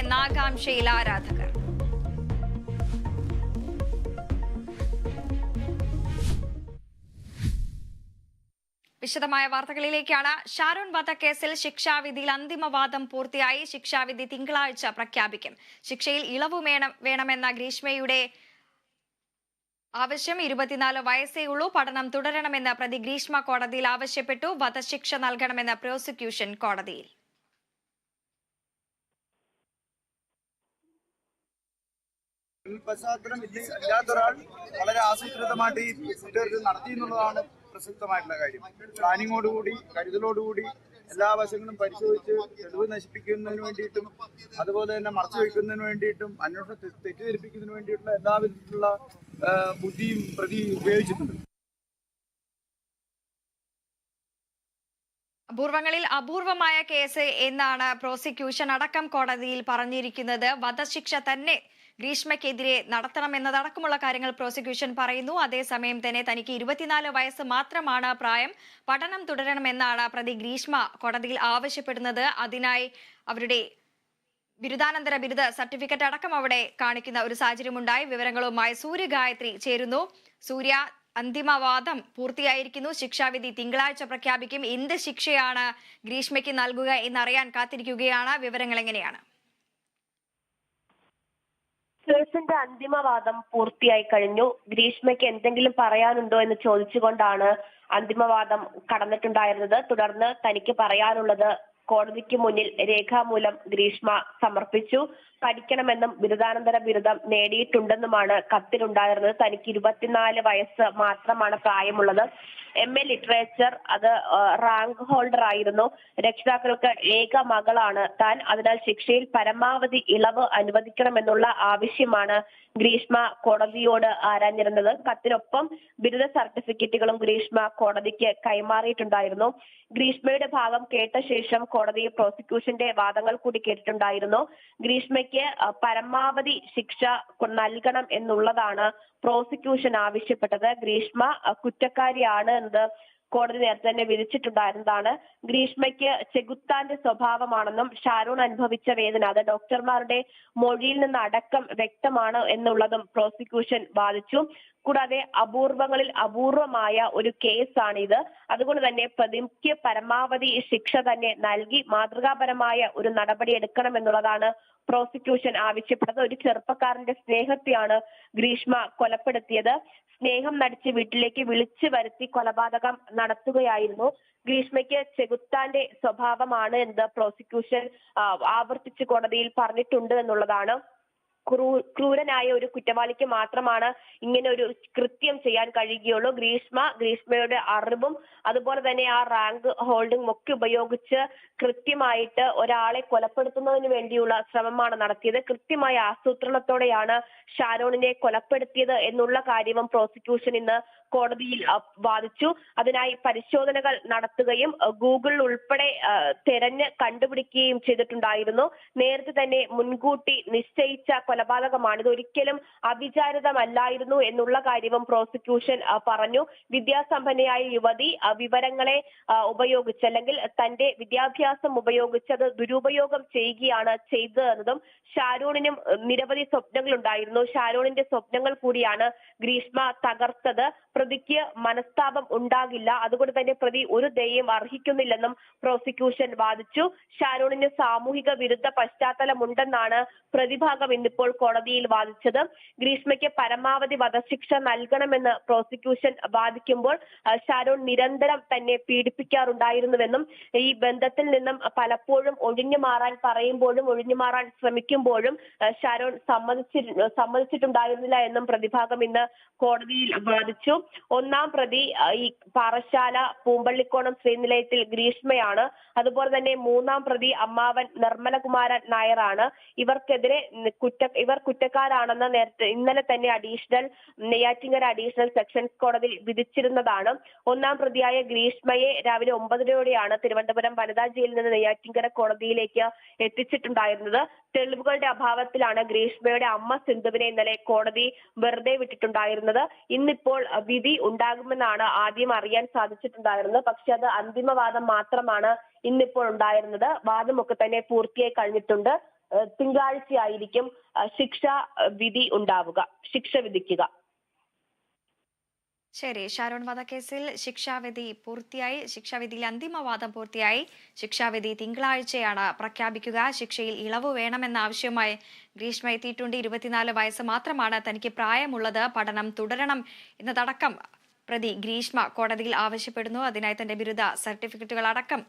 എന്ന ആകാംക്ഷയിൽ ആരാധകർ. വിശദമായ വാർത്തകളിലേക്കാണ്. ഷാരോൺ വധക്കേസിൽ ശിക്ഷാവിധിയിൽ അന്തിമവാദം പൂർത്തിയായി. ശിക്ഷാവിധി തിങ്കളാഴ്ച പ്രഖ്യാപിക്കും. ശിക്ഷയിൽ ഇളവ് വേണമെന്ന ഗ്രീഷ്മയുടെ ആവശ്യം 24 വയസ്സേ ഉള്ളൂ. പഠനം തുടരണമെന്ന് പ്രതി ഗ്രീഷ്മ കോടതിയിൽ ആവശ്യപ്പെട്ടു. വധശിക്ഷ നൽകണമെന്ന് പ്രോസിക്യൂഷൻ കോടതിയിൽ. പശ്ചാത്തലം ഇല്ലാത്തൊരാൾ വളരെ ആസൂത്രിതമായിട്ട് ഈ കുറ്റകൃത്യം നടത്തി എന്നുള്ളതാണ് പ്രസക്തമായിട്ടുള്ള കാര്യം. പ്ലാനിങ്ങോടുകൂടി കരുതലോടുകൂടി എല്ലാ വശങ്ങളും പരിശോധിച്ച് തെളിവ് നശിപ്പിക്കുന്നതിന് വേണ്ടിയിട്ടും അതുപോലെ തന്നെ മറച്ചു വയ്ക്കുന്നതിന് വേണ്ടിയിട്ടും അന്വേഷണം തെറ്റിദ്ധരിപ്പിക്കുന്നതിന് വേണ്ടിയിട്ടുള്ള എല്ലാ വിധത്തിലുള്ള ബുദ്ധിയും പ്രതി ഉപയോഗിച്ചിട്ടുണ്ട്. അപൂർവങ്ങളിൽ അപൂർവമായ കേസ് എന്നാണ് പ്രോസിക്യൂഷൻ അടക്കം കോടതിയിൽ പറഞ്ഞിരിക്കുന്നത്. വധശിക്ഷ തന്നെ ഗ്രീഷ്മയ്ക്കെതിരെ നടത്തണമെന്നതടക്കമുള്ള കാര്യങ്ങൾ പ്രോസിക്യൂഷൻ പറയുന്നു. അതേസമയം തന്നെ തനിക്ക് 24 വയസ്സ് മാത്രമാണ് പ്രായം. പഠനം തുടരണമെന്നാണ് പ്രതി ഗ്രീഷ്മ കോടതിയിൽ ആവശ്യപ്പെടുന്നത്. അതിനായി അവരുടെ ബിരുദാനന്തര ബിരുദ സർട്ടിഫിക്കറ്റ് അടക്കം അവിടെ കാണിക്കുന്ന ഒരു സാഹചര്യമുണ്ടായി. വിവരങ്ങളുമായി സൂര്യ ഗായത്രി ചേരുന്നു. സൂര്യ, അന്തിമവാദം പൂർത്തിയായിരിക്കുന്നു. ശിക്ഷാവിധി തിങ്കളാഴ്ച പ്രഖ്യാപിക്കും. എന്ത് ശിക്ഷയാണ് ഗ്രീഷ്മയ്ക്ക് നൽകുക എന്നറിയാൻ കാത്തിരിക്കുകയാണ്. വിവരങ്ങൾ എങ്ങനെയാണ്? കേസിന്റെ അന്തിമവാദം പൂർത്തിയായി കഴിഞ്ഞു. ഗ്രീഷ്മയ്ക്ക് എന്തെങ്കിലും പറയാനുണ്ടോ എന്ന് ചോദിച്ചുകൊണ്ടാണ് അന്തിമവാദം കടന്നിട്ടുണ്ടായിരുന്നത്. തുടർന്ന് തനിക്ക് പറയാനുള്ളത് കോടതിക്ക് മുന്നിൽ രേഖാമൂലം ഗ്രീഷ്മ സമർപ്പിച്ചു. പഠിക്കണമെന്നും ബിരുദാനന്തര ബിരുദം നേടിയിട്ടുണ്ടെന്നുമാണ് കത്തിലുണ്ടായിരുന്നത്. തനിക്ക് 24 വയസ്സ് മാത്രമാണ് പ്രായമുള്ളത്. MA ലിറ്ററേച്ചർ, അത് റാങ്ക് ഹോൾഡർ ആയിരുന്നു. രക്ഷിതാക്കൾക്ക് ഏക മകളാണ് താൻ. അതിനാൽ ശിക്ഷയിൽ പരമാവധി ഇളവ് അനുവദിക്കണമെന്നുള്ള ആവശ്യമാണ് ഗ്രീഷ്മ കോടതിയോട് ആരാഞ്ഞിരുന്നത്. കത്തിനൊപ്പം ബിരുദ സർട്ടിഫിക്കറ്റുകളും ഗ്രീഷ്മ കോടതിക്ക് കൈമാറിയിട്ടുണ്ടായിരുന്നു. ഗ്രീഷ്മയുടെ ഭാഗം കേട്ട ശേഷം കോടതി പ്രോസിക്യൂഷന്റെ വാദങ്ങൾ കൂടി കേട്ടിട്ടുണ്ടായിരുന്നു. ഗ്രീഷ്മയ്ക്ക് പരമാവധി ശിക്ഷ നൽകണം എന്നുള്ളതാണ് പ്രോസിക്യൂഷൻ ആവശ്യപ്പെട്ടത്. ഗ്രീഷ്മ കുറ്റക്കാരിയാണ് എന്നത് കോടതി നേരത്തെ തന്നെ വിധിച്ചിട്ടുണ്ടായിരുന്നതാണ്. ഗ്രീഷ്മയ്ക്ക് ചെകുത്താന്റെ സ്വഭാവമാണെന്നും ഷാരോൺ അനുഭവിച്ച വേദന അത് ഡോക്ടർമാരുടെ മൊഴിയിൽ നിന്ന് അടക്കം വ്യക്തമാണ് എന്നുള്ളതും പ്രോസിക്യൂഷൻ വാദിച്ചു. കൂടാതെ അപൂർവങ്ങളിൽ അപൂർവമായ ഒരു കേസാണിത്. അതുകൊണ്ട് തന്നെ പ്രതിക്ക് പരമാവധി ശിക്ഷ തന്നെ നൽകി മാതൃകാപരമായ ഒരു നടപടി എടുക്കണമെന്നുള്ളതാണ് പ്രോസിക്യൂഷൻ ആവശ്യപ്പെട്ടത്. ഒരു ചെറുപ്പക്കാരന്റെ സ്നേഹത്തെയാണ് ഗ്രീഷ്മ കൊലപ്പെടുത്തിയത്. സ്നേഹം നടിച്ച് വീട്ടിലേക്ക് വിളിച്ചു വരുത്തി കൊലപാതകം നടത്തുകയായിരുന്നു. ഗ്രീഷ്മയ്ക്ക് ചെകുത്താന്റെ സ്വഭാവമാണ് എന്ന് പ്രോസിക്യൂഷൻ ആവർത്തിച്ച് കോടതിയിൽ പറഞ്ഞിട്ടുണ്ട് എന്നുള്ളതാണ്. ക്രൂരനായ ഒരു കുറ്റവാളിക്ക് മാത്രമാണ് ഇങ്ങനെ ഒരു കൃത്യം ചെയ്യാൻ കഴിയുകയുള്ളൂ. ഗ്രീഷ്മയുടെ അറിവും അതുപോലെ തന്നെ ആ റാങ്ക് ഹോൾഡിംഗ് ഒക്കെ ഉപയോഗിച്ച് കൃത്യമായിട്ട് ഒരാളെ കൊലപ്പെടുത്തുന്നതിന് വേണ്ടിയുള്ള ശ്രമമാണ് നടത്തിയത്. കൃത്യമായ ആസൂത്രണത്തോടെയാണ് ഷാരോണിനെ കൊലപ്പെടുത്തിയത് എന്നുള്ള കാര്യവും പ്രോസിക്യൂഷൻ ഇന്ന് കോടതിയിൽ വാദിച്ചു. അതിനായി പരിശോധനകൾ നടത്തുകയും ഗൂഗിൾ ഉൾപ്പെടെ തെരഞ്ഞ് കണ്ടുപിടിക്കുകയും ചെയ്തിട്ടുണ്ടായിരുന്നു. നേരത്തെ തന്നെ മുൻകൂട്ടി നിശ്ചയിച്ച കൊലപാതകമാണ്. ഇത് ഒരിക്കലും അവിചാരിതമല്ലായിരുന്നു എന്നുള്ള കാര്യവും പ്രോസിക്യൂഷൻ പറഞ്ഞു. വിദ്യാസമ്പന്നയായ യുവതി വിവരങ്ങളെ ഉപയോഗിച്ച് അല്ലെങ്കിൽ തന്റെ വിദ്യാഭ്യാസം ഉപയോഗിച്ച് അത് ദുരുപയോഗം ചെയ്യുകയാണ് ചെയ്തതെന്നതും ഷാരോണിനും നിരവധി സ്വപ്നങ്ങൾ ഉണ്ടായിരുന്നു. ഷാരോണിന്റെ സ്വപ്നങ്ങൾ കൂടിയാണ് ഗ്രീഷ്മ തകർത്തത്. പ്രതിക്ക് മനസ്താപം ഉണ്ടാകില്ല, അതുകൊണ്ട് തന്നെ പ്രതി ഒരു ദയയും അർഹിക്കുന്നില്ലെന്നും പ്രോസിക്യൂഷൻ വാദിച്ചു. ഷാരോണിന് സാമൂഹിക വിരുദ്ധ പശ്ചാത്തലമുണ്ടെന്നാണ് പ്രതിഭാഗം ഇന്നിപ്പോൾ കോടതിയിൽ വാദിച്ചത്. ഗ്രീഷ്മയ്ക്ക് പരമാവധി വധശിക്ഷ നൽകണമെന്ന് പ്രോസിക്യൂഷൻ വാദിക്കുമ്പോൾ ഷാരോൺ നിരന്തരം തന്നെ പീഡിപ്പിക്കാറുണ്ടായിരുന്നുവെന്നും ഈ ബന്ധത്തിൽ നിന്നും പലപ്പോഴും ഒഴിഞ്ഞു മാറാൻ പറയുമ്പോഴും ഒഴിഞ്ഞു മാറാൻ ശ്രമിക്കുമ്പോഴും ഷാരോൺ സമ്മതിച്ചിട്ടുണ്ടായിരുന്നില്ല എന്നും പ്രതിഭാഗം ഇന്ന് കോടതിയിൽ വാദിച്ചു. ഒന്നാം പ്രതി ഈ പാറശാല പൂമ്പള്ളിക്കോണം ശ്രീനിലയത്തിൽ ഗ്രീഷ്മയാണ്. അതുപോലെ തന്നെ മൂന്നാം പ്രതി അമ്മാവൻ നിർമ്മലകുമാരൻ നായരാണ്. ഇവർക്കെതിരെ ഇവർ കുറ്റക്കാരാണെന്ന് ഇന്നലെ തന്നെ നെയ്യാറ്റിൻകര അഡീഷണൽ സെഷൻസ് കോടതി വിധിച്ചിരുന്നതാണ്. ഒന്നാം പ്രതിയായ ഗ്രീഷ്മയെ രാവിലെ 9:30 തിരുവനന്തപുരം വനിതാ ജയിലിൽ നിന്ന് നെയ്യാറ്റിൻകര കോടതിയിലേക്ക് എത്തിച്ചിട്ടുണ്ടായിരുന്നത്. തെളിവുകളുടെ അഭാവത്തിലാണ് ഗ്രീഷ്മയുടെ അമ്മ സിന്ധുവിനെ ഇന്നലെ കോടതി വെറുതെ വിട്ടിട്ടുണ്ടായിരുന്നത്. ഇന്നിപ്പോൾ വിധി ഉണ്ടാകുമെന്നാണ് ആദ്യം അറിയാൻ സാധിച്ചിട്ടുണ്ടായിരുന്നത്. പക്ഷെ അത് അന്തിമവാദം മാത്രമാണ് ഇന്നിപ്പോൾ ഉണ്ടായിരുന്നത്. വാദമൊക്കെ തന്നെ പൂർത്തിയായി കഴിഞ്ഞിട്ടുണ്ട്. തിങ്കളാഴ്ചയായിരിക്കും ശിക്ഷ വിധിക്കുക. ശരി, ഷാരോൺ വധക്കേസിൽ ശിക്ഷാവിധിയിൽ അന്തിമവാദം പൂർത്തിയായി. ശിക്ഷാവിധി തിങ്കളാഴ്ചയാണ് പ്രഖ്യാപിക്കുക. ശിക്ഷയിൽ ഇളവ് വേണമെന്ന ആവശ്യവുമായി ഗ്രീഷ്മ എത്തിയിട്ടുണ്ട്. 24 വയസ്സ് മാത്രമാണ് തനിക്ക് പ്രായമുള്ളത്, പഠനം തുടരണം എന്നതടക്കം പ്രതി ഗ്രീഷ്മ കോടതിയിൽ ആവശ്യപ്പെടുന്നു. അതിനായി തന്റെ ബിരുദ സർട്ടിഫിക്കറ്റുകൾ അടക്കം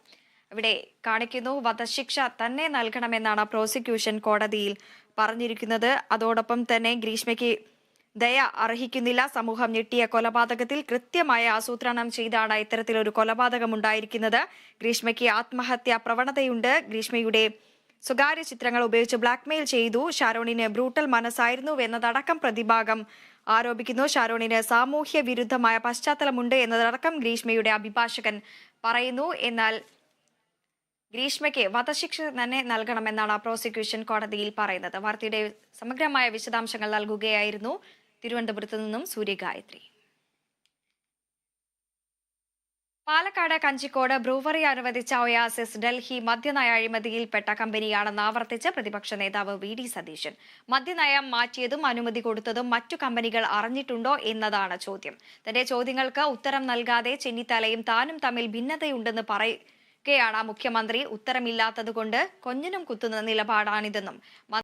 ഇവിടെ കാണിക്കുന്നു. വധശിക്ഷ തന്നെ നൽകണമെന്നാണ് പ്രോസിക്യൂഷൻ കോടതിയിൽ പറഞ്ഞിരിക്കുന്നത്. അതോടൊപ്പം തന്നെ ഗ്രീഷ്മയ്ക്ക് ദയ അർഹിക്കുന്നില്ല. സമൂഹം ഞെട്ടിയ കൊലപാതകത്തിൽ കൃത്യമായ ആസൂത്രണം ചെയ്താണ് ഇത്തരത്തിലൊരു കൊലപാതകം ഉണ്ടായിരിക്കുന്നത്. ഗ്രീഷ്മയ്ക്ക് ആത്മഹത്യാ പ്രവണതയുണ്ട്. ഗ്രീഷ്മയുടെ സ്വകാര്യ ചിത്രങ്ങൾ ഉപയോഗിച്ച് ബ്ലാക്ക്മെയിൽ ചെയ്തു. ഷാരോണിന് ബ്രൂട്ടൽ മനസ്സായിരുന്നു എന്നതടക്കം പ്രതിഭാഗം ആരോപിക്കുന്നു. ഷാരോണിന് സാമൂഹ്യ വിരുദ്ധമായ പശ്ചാത്തലമുണ്ട് എന്നതടക്കം ഗ്രീഷ്മയുടെ അഭിഭാഷകൻ പറയുന്നു. എന്നാൽ ഗ്രീഷ്മയ്ക്ക് വധശിക്ഷ തന്നെ നൽകണമെന്നാണ് പ്രോസിക്യൂഷൻ കോടതിയിൽ പറയുന്നത്. വാർത്തയുടെ സമഗ്രമായ വിശദാംശങ്ങൾ നൽകുകയായിരുന്നു തിരുവനന്തപുരത്ത് നിന്നും സൂര്യഗായത്രി. പാലക്കാട് കഞ്ചിക്കോട് ബ്രൂവറി അനുവദിച്ച ഒയാസിസ് ഡൽഹി മദ്യനയ അഴിമതിയിൽപ്പെട്ട കമ്പനിയാണെന്ന് ആവർത്തിച്ച് പ്രതിപക്ഷ നേതാവ് വി ഡി സതീശൻ. മദ്യനയം മാറ്റിയതും അനുമതി കൊടുത്തതും മറ്റു കമ്പനികൾ അറിഞ്ഞിട്ടുണ്ടോ എന്നതാണ് ചോദ്യം. തന്റെ ചോദ്യങ്ങൾക്ക് ഉത്തരം നൽകാതെ ചെന്നിത്തലയും താനും തമ്മിൽ ഭിന്നതയുണ്ടെന്ന് പറയുകയാണ് മുഖ്യമന്ത്രി. ഉത്തരമില്ലാത്തതുകൊണ്ട് കൊഞ്ഞിനും കുത്തുന്ന നിലപാടാണിതെന്നും